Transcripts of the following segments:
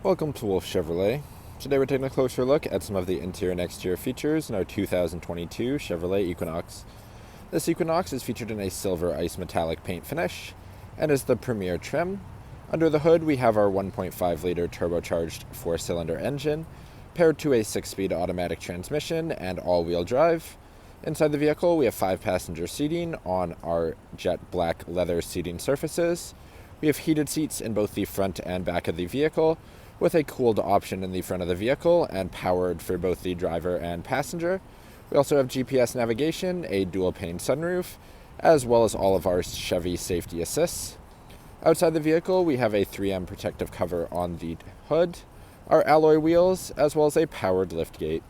Welcome to Wolfe Chevrolet. Today we're taking a closer look at some of the interior and exterior features in our 2022 Chevrolet Equinox. This Equinox is featured in a silver ice metallic paint finish and is the premier trim. Under the hood we have our 1.5-liter turbocharged 4-cylinder engine paired to a 6-speed automatic transmission and all-wheel drive. Inside the vehicle we have 5-passenger seating on our jet black leather seating surfaces. We have heated seats in both the front and back of the vehicle, with a cooled option in the front of the vehicle and powered for both the driver and passenger. We also have GPS navigation, a dual-pane sunroof, as well as all of our Chevy safety assists. Outside the vehicle, we have a 3M protective cover on the hood, our alloy wheels, as well as a powered liftgate.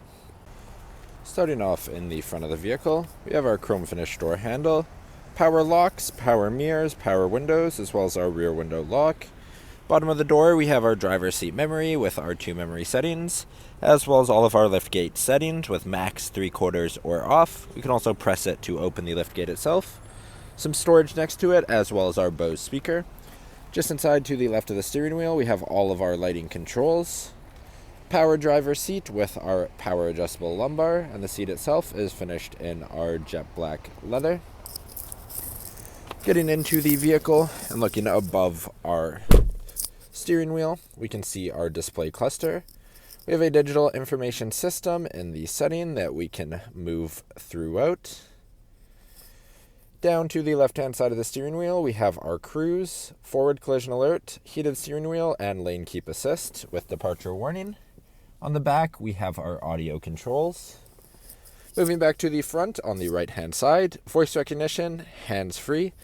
Starting off in the front of the vehicle, we have our chrome finish door handle, power locks, power mirrors, power windows, as well as our rear window lock. Bottom of the door, we have our driver's seat memory with our 2 memory settings, as well as all of our liftgate settings with max, 3/4, or off. We can also press it to open the liftgate itself. Some storage next to it, as well as our Bose speaker. Just inside to the left of the steering wheel, we have all of our lighting controls. Power driver's seat with our power adjustable lumbar, and the seat itself is finished in our jet black leather. Getting into the vehicle and looking above our steering wheel, we can see our display cluster. We have a digital information system in the setting that we can move throughout. Down to the left-hand side of the steering wheel, we have our cruise, forward collision alert, heated steering wheel, and lane keep assist with departure warning. On the back, we have our audio controls. Moving back to the front on the right-hand side, voice recognition, hands-free.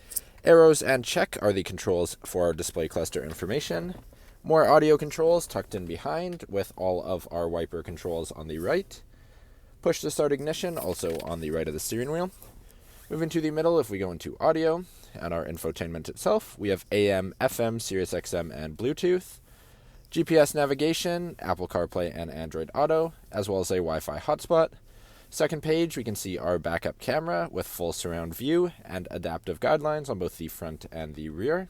Arrows and check are the controls for our display cluster information. More audio controls tucked in behind with all of our wiper controls on the right. Push to start ignition also on the right of the steering wheel. Moving to the middle, if we go into audio and our infotainment itself, we have AM, FM, Sirius XM, and Bluetooth. GPS navigation, Apple CarPlay and Android Auto, as well as a Wi-Fi hotspot. Second page, we can see our backup camera with full surround view and adaptive guidelines on both the front and the rear.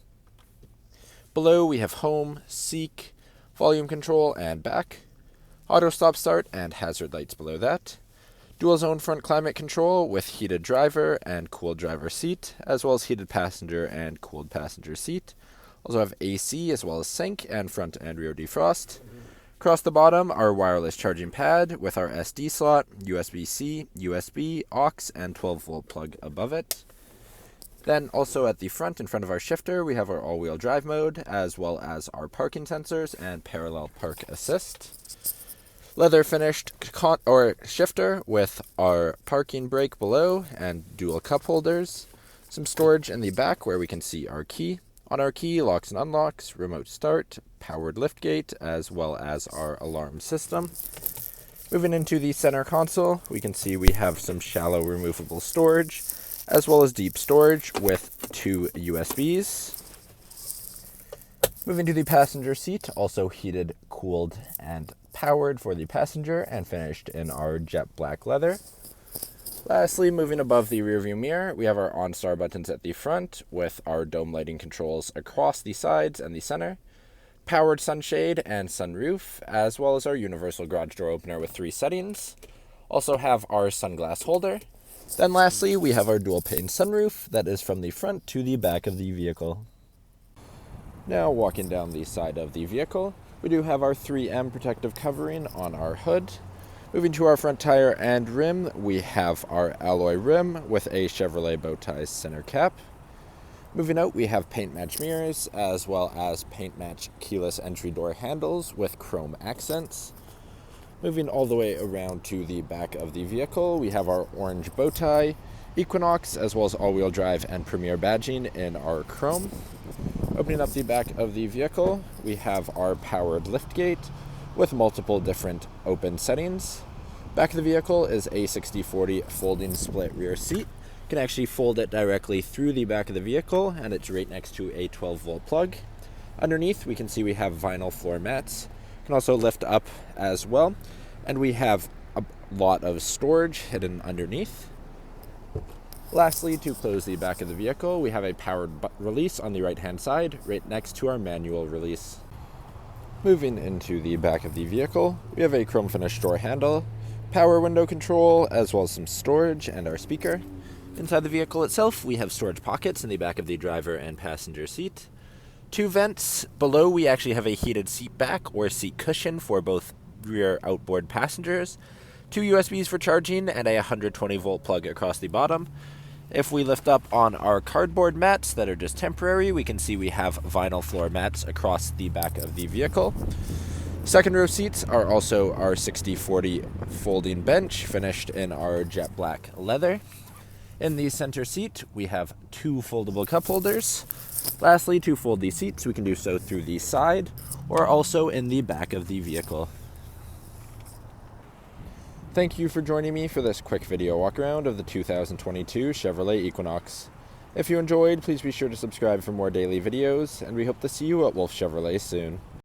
Below, we have home, seek, volume control, and back. Auto stop start and hazard lights below that. Dual zone front climate control with heated driver and cooled driver seat, as well as heated passenger and cooled passenger seat. Also have AC as well as sync and front and rear defrost. Across the bottom, our wireless charging pad with our SD slot, USB-C, USB, aux, and 12-volt plug above it. Then also at the front, in front of our shifter, we have our all-wheel drive mode, as well as our parking sensors and parallel park assist. Leather finished shifter with our parking brake below and dual cup holders. Some storage in the back where we can see our key. On our key, locks and unlocks, remote start, powered liftgate, as well as our alarm system. Moving into the center console, we can see we have some shallow removable storage, as well as deep storage with 2 USBs. Moving to the passenger seat, also heated, cooled, and powered for the passenger, and finished in our jet black leather. Lastly, moving above the rearview mirror, we have our OnStar buttons at the front with our dome lighting controls across the sides and the center, powered sunshade and sunroof, as well as our universal garage door opener with 3 settings. Also have our sunglass holder. Then lastly, we have our dual pane sunroof that is from the front to the back of the vehicle. Now walking down the side of the vehicle, we do have our 3M protective covering on our hood. Moving to our front tire and rim, we have our alloy rim with a Chevrolet bow tie center cap. Moving out, we have paint match mirrors as well as paint match keyless entry door handles with chrome accents. Moving all the way around to the back of the vehicle, we have our orange bow tie, Equinox, as well as all-wheel drive and Premier badging in our chrome. Opening up the back of the vehicle, we have our powered liftgate with multiple different open settings. Back of the vehicle is a 60/40 folding split rear seat. You can actually fold it directly through the back of the vehicle, and it's right next to a 12-volt plug. Underneath, we can see we have vinyl floor mats. You can also lift up as well, and we have a lot of storage hidden underneath. Lastly, to close the back of the vehicle, we have a powered release on the right-hand side, right next to our manual release. Moving into the back of the vehicle, we have a chrome finish door handle, power window control, as well as some storage and our speaker. Inside the vehicle itself, we have storage pockets in the back of the driver and passenger seat. 2 vents. Below, we actually have a heated seat back or seat cushion for both rear outboard passengers. 2 USBs for charging and a 120 volt plug across the bottom. If we lift up on our cardboard mats that are just temporary, we can see we have vinyl floor mats across the back of the vehicle. Second row seats are also our 60/40 folding bench, finished in our jet black leather. In the center seat, we have 2 foldable cup holders. Lastly, to fold these seats, we can do so through the side or also in the back of the vehicle. Thank you for joining me for this quick video walk around of the 2022 Chevrolet Equinox. If you enjoyed, please be sure to subscribe for more daily videos, and we hope to see you at Wolfe Chevrolet soon.